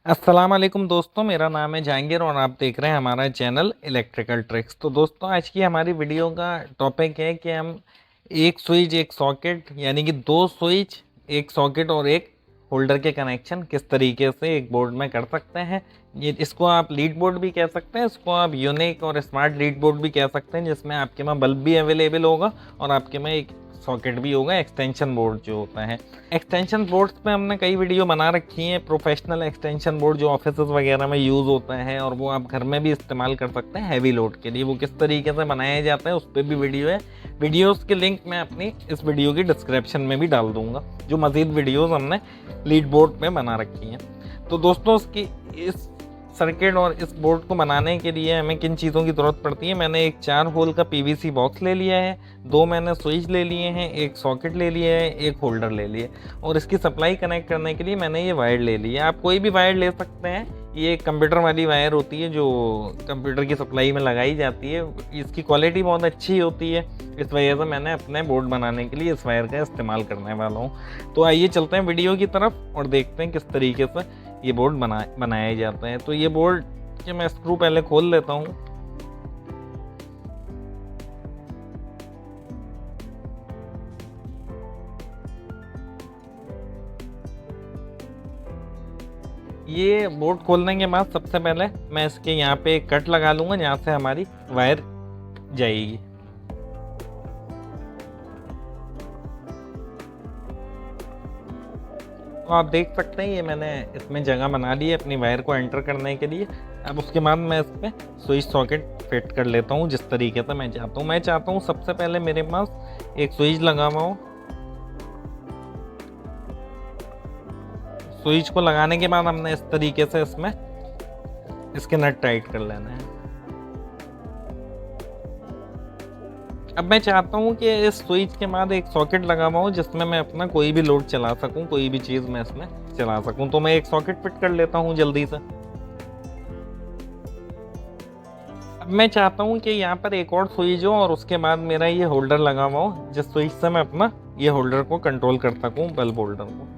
अस्सलाम वालेकुम दोस्तों, मेरा नाम है जहांगीर और आप देख रहे हैं हमारा चैनल इलेक्ट्रिकल ट्रिक्स। तो दोस्तों, आज की हमारी वीडियो का टॉपिक है कि हम एक स्विच एक सॉकेट यानी कि दो स्विच एक सॉकेट और एक होल्डर के कनेक्शन किस तरीके से एक बोर्ड में कर सकते हैं। ये इसको आप लीड बोर्ड भी कह सकते हैं, इसको आप यूनिक और स्मार्ट लीड बोर्ड भी कह सकते हैं, जिसमें आपके में बल्ब भी अवेलेबल होगा और आपके में एक सॉकेट भी होगा, एक्सटेंशन बोर्ड जो होता है। एक्सटेंशन बोर्ड्स पे हमने कई वीडियो बना रखी हैं, प्रोफेशनल एक्सटेंशन बोर्ड जो ऑफिस वगैरह में यूज़ होता है और वो आप घर में भी इस्तेमाल कर सकते हैं हैवी लोड के लिए। वो किस तरीके से बनाया जाता है उस पर भी वीडियो है। वीडियोस के लिंक मैं अपनी इस वीडियो की डिस्क्रिप्शन में भी डाल दूंगा, जो मज़ीद वीडियोस हमने लीड बोर्ड पे बना रखी हैं। तो दोस्तों, उसकी इस सर्किट और इस बोर्ड को बनाने के लिए हमें किन चीज़ों की ज़रूरत पड़ती है। मैंने एक 4 होल का पीवीसी बॉक्स ले लिया है, 2 मैंने स्विच ले लिए हैं, एक सॉकेट ले लिया है, एक होल्डर ले लिए और इसकी सप्लाई कनेक्ट करने के लिए मैंने ये वायर ले ली है। आप कोई भी वायर ले सकते हैं, ये कंप्यूटर वाली वायर होती है जो कंप्यूटर की सप्लाई में लगाई जाती है। इसकी क्वालिटी बहुत अच्छी होती है, इस वजह से मैंने अपने बोर्ड बनाने के लिए इस वायर का इस्तेमाल करने वाला हूँ। तो आइए चलते हैं वीडियो की तरफ और देखते हैं किस तरीके से ये बोर्ड बनाए जाते हैं। तो ये बोर्ड के मैं स्क्रू पहले खोल लेता हूँ। ये बोर्ड खोलने के बाद सबसे पहले मैं इसके यहाँ पे एक कट लगा लूँगा जहाँ से हमारी वायर जाएगी। तो आप देख सकते हैं ये मैंने इसमें जगह बना ली है अपनी वायर को एंटर करने के लिए। अब उसके बाद मैं इस पर स्विच सॉकेट फिट कर लेता हूँ जिस तरीके से मैं चाहता हूँ सबसे पहले मेरे पास एक स्विच लगा हुआ हो। स्विच को लगाने के बाद हमने इस तरीके से इसमें इसके नट टाइट कर लेना है। अब मैं चाहता हूँ कि इस स्विच के बाद एक सॉकेट लगा हुआ हो जिसमें मैं अपना कोई भी लोड चला सकूँ, कोई भी चीज़ मैं इसमें चला सकूँ। तो मैं एक सॉकेट फिट कर लेता हूँ जल्दी से। अब मैं चाहता हूँ कि यहाँ पर एक और स्विच हो और उसके बाद मेरा ये होल्डर लगा हुआ हो जिस स्विच से मैं अपना ये होल्डर को कंट्रोल कर सकूँ, बल्ब होल्डर को।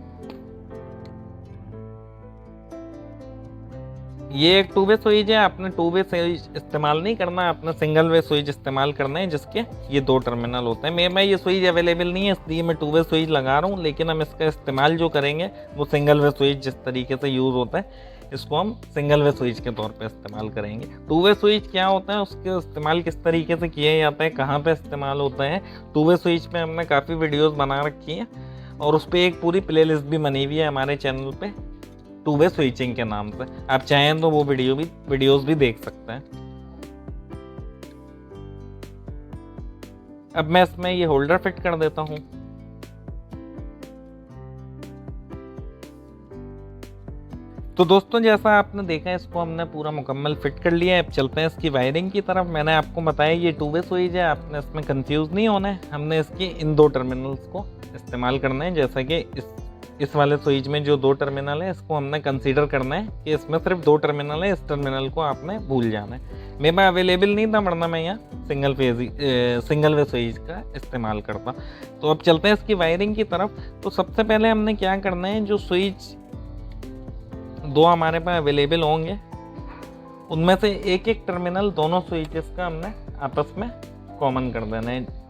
ये एक 2 वे स्विच है, आपने 2 वे स्विच इस्तेमाल नहीं करना, आपने सिंगल वे स्विच इस्तेमाल करना है जिसके ये 2 टर्मिनल होते हैं। मैं ये स्विच अवेलेबल नहीं है इसलिए मैं 2 वे स्विच लगा रहा हूँ, लेकिन हम इसका इस्तेमाल जो करेंगे वो सिंगल वे स्विच जिस तरीके से यूज़ होता है इसको हम सिंगल वे स्विच के तौर पे इस्तेमाल करेंगे। 2 वे स्विच क्या होता है, उसके इस्तेमाल किस तरीके से किया जाता है, कहाँ पे इस्तेमाल होता है। 2 वे स्विच पे हमने काफ़ी वीडियोज़ बना रखी हैं और उस पर एक पूरी प्ले लिस्ट भी बनी हुई है हमारे चैनल पर 2 वे स्विचिंग के नाम से। आप चाहें तो वो वीडियोस भी देख सकते हैं। अब मैं इसमें ये होल्डर फिट कर देता हूँ। तो दोस्तों, जैसा आपने देखा इसको हमने पूरा मुकम्मल फिट कर लिया है। अब चलते हैं इसकी वायरिंग की तरफ। मैंने आपको बताया ये 2 वे स्विच है, आपने इसमें कंफ्यूज नहीं होना है। हमने इसकी इन 2 टर्मिनल्स को इस्तेमाल करना है, जैसा कि इस वाले स्विच में जो 2 टर्मिनल है इसको हमने कंसीडर करना है कि इसमें सिर्फ 2 टर्मिनल है, इस टर्मिनल को आपने भूल जाना है। मेरे पास अवेलेबल नहीं था, वरना मैं यहाँ सिंगल वे स्विच का इस्तेमाल करता। तो अब चलते हैं इसकी वायरिंग की तरफ। तो सबसे पहले हमने क्या करना है, जो स्विच 2 हमारे पास अवेलेबल होंगे उनमें से एक एक टर्मिनल दोनों स्विचेस का हमने आपस में कॉमन कर देना है।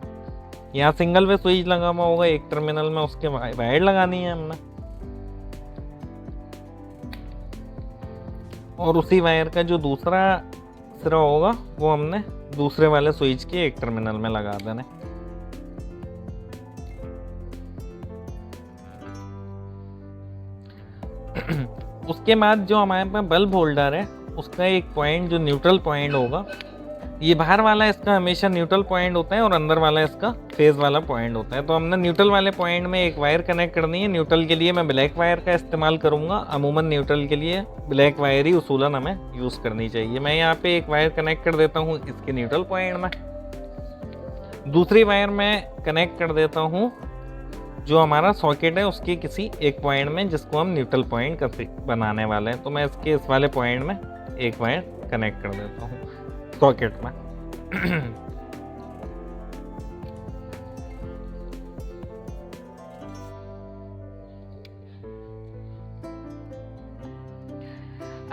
यहाँ सिंगल वे स्विच लगा हुआ होगा एक टर्मिनल में, उसके वायर लगानी है हमने और उसी वायर का जो दूसरा सिरा होगा वो हमने दूसरे वाले स्विच के एक टर्मिनल में लगा देना है। उसके बाद जो हमारे पास बल्ब होल्डर है उसका एक पॉइंट जो न्यूट्रल पॉइंट होगा, ये बाहर वाला इसका हमेशा न्यूट्रल पॉइंट होता है और अंदर वाला इसका फेज वाला पॉइंट होता है। तो हमने न्यूट्रल वाले पॉइंट में एक वायर कनेक्ट करनी है। न्यूट्रल के लिए मैं ब्लैक वायर का इस्तेमाल करूंगा। अमूमन न्यूट्रल के लिए ब्लैक वायर ही उसूलन हमें यूज़ करनी चाहिए। मैं यहाँ पे एक वायर कनेक्ट कर देता हूँ इसके न्यूट्रल पॉइंट में। दूसरी वायर मैं कनेक्ट कर देता हूँ जो हमारा सॉकेट है उसके किसी एक पॉइंट में जिसको हम न्यूट्रल पॉइंट बनाने वाले हैं। तो मैं इसके इस वाले पॉइंट में एक वायर कनेक्ट कर देता हूँ सॉकेट में।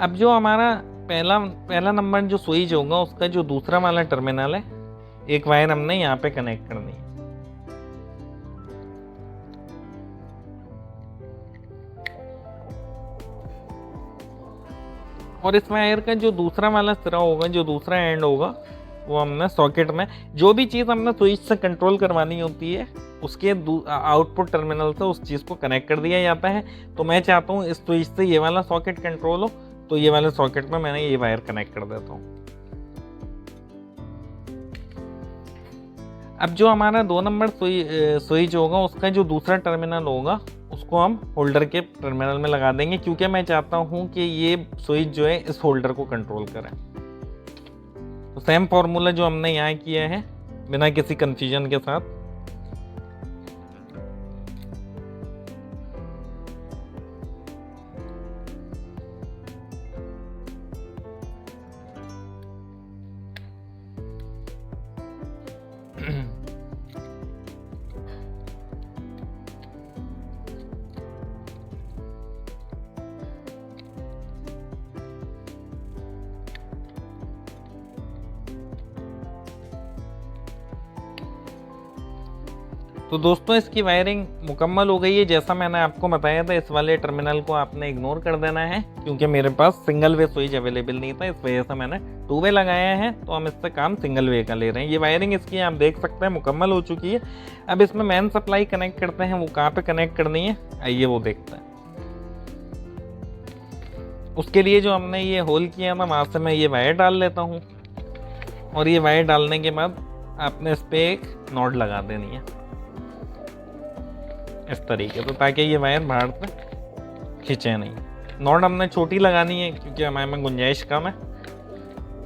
अब जो हमारा पहला नंबर जो स्विच होगा उसका जो दूसरा वाला टर्मिनल है, एक वायर हमने यहाँ पे कनेक्ट करनी है। और इस वायर का जो दूसरा वाला सिरा होगा, जो दूसरा एंड होगा, वो हमने सॉकेट में जो भी चीज़ हमने स्विच से कंट्रोल करवानी होती है उसके आउटपुट टर्मिनल से उस चीज़ को कनेक्ट कर दिया जाता है। तो मैं चाहता हूँ इस स्विच से ये वाला सॉकेट कंट्रोल हो, तो ये वाले सॉकेट में मैंने ये वायर कनेक्ट कर देता हूँ। अब जो हमारा 2 नंबर स्विच होगा उसका जो दूसरा टर्मिनल होगा उसको हम होल्डर के टर्मिनल में लगा देंगे, क्योंकि मैं चाहता हूँ कि ये स्विच जो है इस होल्डर को कंट्रोल करे। तो सेम फॉर्मूला जो हमने यहाँ किया है बिना किसी कंफ्यूजन के साथ। तो दोस्तों इसकी वायरिंग मुकम्मल हो गई है। जैसा मैंने आपको बताया था, इस वाले टर्मिनल को आपने इग्नोर कर देना है, क्योंकि मेरे पास सिंगल वे स्विच अवेलेबल नहीं था, इस वजह से मैंने 2 वे लगाया है। तो हम इससे काम सिंगल वे का ले रहे हैं। ये वायरिंग इसकी आप देख सकते हैं मुकम्मल हो चुकी है। अब इसमें मेन सप्लाई कनेक्ट करते हैं, वो कहाँ पे कनेक्ट करनी है आइए वो देखते हैं। उसके लिए जो हमने ये होल किया था वहाँ से मैं ये वायर डाल लेता हूँ, और ये वायर डालने के बाद आपने इस पर एक नॉट लगा देनी है इस तरीके से, ताकि ये वायर बाहर से खींचे नहीं। नॉट हमने छोटी लगानी है क्योंकि हमारे में गुंजाइश कम है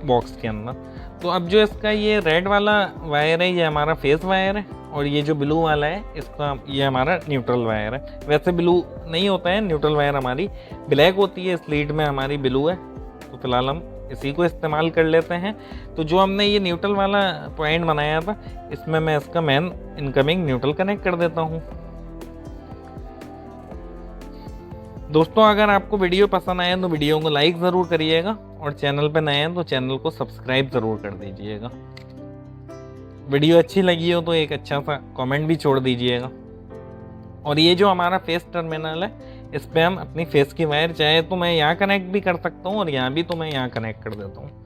बॉक्स के अंदर। तो अब जो इसका ये रेड वाला वायर है ये हमारा फेस वायर है, और ये जो ब्लू वाला है इसका ये हमारा न्यूट्रल वायर है। वैसे ब्लू नहीं होता है, न्यूट्रल वायर हमारी ब्लैक होती है, इस लीड में हमारी ब्लू है। तो फिलहाल हम इसी को इस्तेमाल कर लेते हैं। तो जो हमने ये न्यूट्रल वाला पॉइंट बनाया था इसमें मैं इसका मेन इनकमिंग न्यूट्रल कनेक्ट कर देता हूँ। दोस्तों अगर आपको वीडियो पसंद आए तो वीडियो को लाइक ज़रूर करिएगा, और चैनल पे नए हैं तो चैनल को सब्सक्राइब ज़रूर कर दीजिएगा। वीडियो अच्छी लगी हो तो एक अच्छा सा कमेंट भी छोड़ दीजिएगा। और ये जो हमारा फेस टर्मिनल है इस पर हम अपनी फेस की वायर चाहे तो मैं यहाँ कनेक्ट भी कर सकता हूँ, और यहाँ भी तो मैं यहाँ कनेक्ट कर देता हूँ।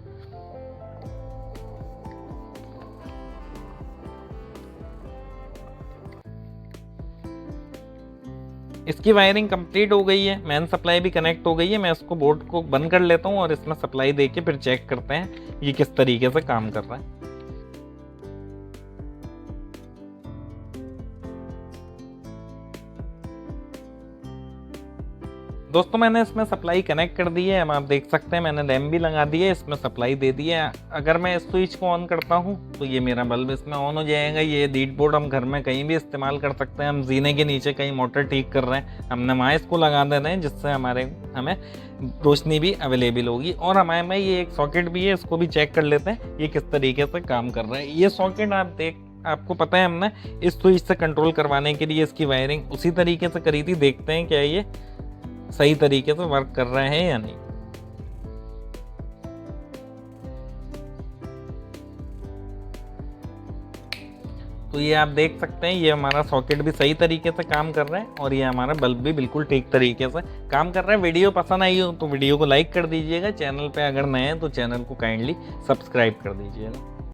इसकी वायरिंग कंप्लीट हो गई है, मेन सप्लाई भी कनेक्ट हो गई है। मैं इसको बोर्ड को बंद कर लेता हूँ और इसमें सप्लाई देके फिर चेक करते हैं ये किस तरीके से काम कर रहा है। दोस्तों मैंने इसमें सप्लाई कनेक्ट कर दी है, हम आप देख सकते हैं मैंने लैम्प भी लगा दी है, इसमें सप्लाई दे दी है। अगर मैं इस स्विच को ऑन करता हूं तो ये मेरा बल्ब इसमें ऑन हो जाएगा। ये लीड बोर्ड हम घर में कहीं भी इस्तेमाल कर सकते हैं। हम जीने के नीचे कहीं मोटर ठीक कर रहे हैं, हमने वहाँ इसको लगा देना है, जिससे हमें रोशनी भी अवेलेबल होगी। और हमारे में ये एक सॉकेट भी है, इसको भी चेक कर लेते हैं ये किस तरीके से काम कर रहा है। ये सॉकेट आपको पता है हमने इस स्विच से कंट्रोल करवाने के लिए इसकी वायरिंग उसी तरीके से करी थी। देखते हैं क्या ये सही तरीके से वर्क कर रहे हैं या नहीं। तो ये आप देख सकते हैं ये हमारा सॉकेट भी सही तरीके से काम कर रहा है, और ये हमारा बल्ब भी बिल्कुल ठीक तरीके से काम कर रहा है। वीडियो पसंद आई हो तो वीडियो को लाइक कर दीजिएगा। चैनल पे अगर नए हैं तो चैनल को काइंडली सब्सक्राइब कर दीजिएगा।